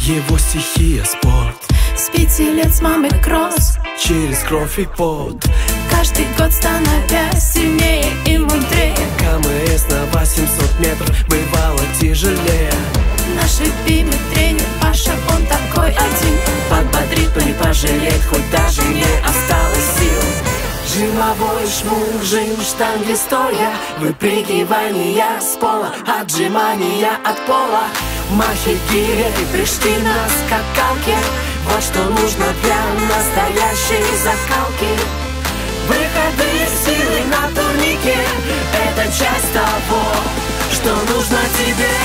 Его стихия спорт. С 5 лет с мамой кросс. Через кровь и пот. Каждый год становясь сильнее и мудрее. КМС на 800 метров бывало тяжелее. Наш любимый тренер Паша, он такой один. Подбодрит, но не пожалеет, хоть даже не осталось сил. Жимовой шмук, жим штанги стоя, выпрыгивания с пола, отжимания от пола. Махи гири, пришли на скакалке. Вот что нужно для настоящей закалки. Выходы силы на турнике — это часть того, что нужно тебе.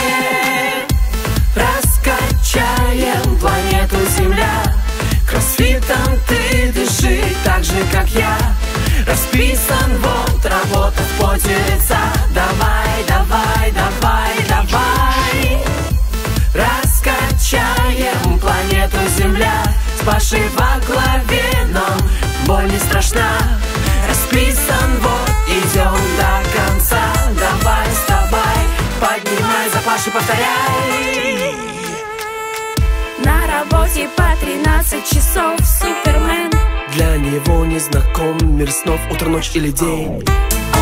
Раскачаем планету Земля. Кроссфитом ты дыши так же, как я. Расписан вот, работа в поте лица. Давай, давай, давай, давай. Раскачаем планету Земля. С Пашей во главе нам боль не страшна. Расписан вот, идем до конца. Давай, вставай, поднимай, за Пашей повторяй. На работе по 13 часов супермен. Для него не знаком мир снов, утро, ночь или день.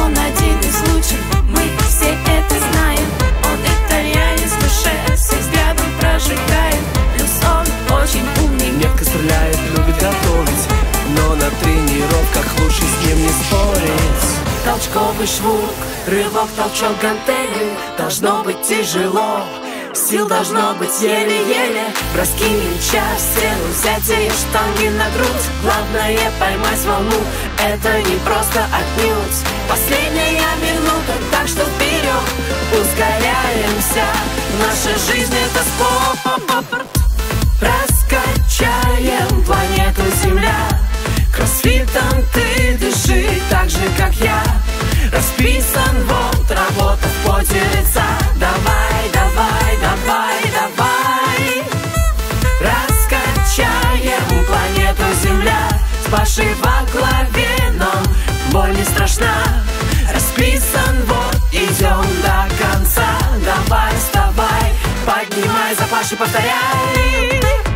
Он один из лучших, мы все это знаем. Он итальянец в душе, с взглядом прожигает. Плюс он очень умный, Метко стреляет, любит готовить, но на тренировках лучше с ним не спорить. Толчковый швук, рывок, толчок, гантели. Должно быть тяжело, сил должно быть еле-еле. Броски мяча в стену, взятие штанги на грудь. Главное поймать волну, это не просто отнюдь. Последняя минута, так что вперед, ускоряемся. Наша жизнь — это спорт. Раскачаем планету Земля. Кроссфитом ты дыши так же, как я. Расписан вот, работа в поте лица. Давай, давай, давай, давай. Раскачаем планету Земля. С Пашей во главе нам боль не страшна. Расписан вот, идем до конца. Давай, вставай, поднимай, за Пашей повторяй.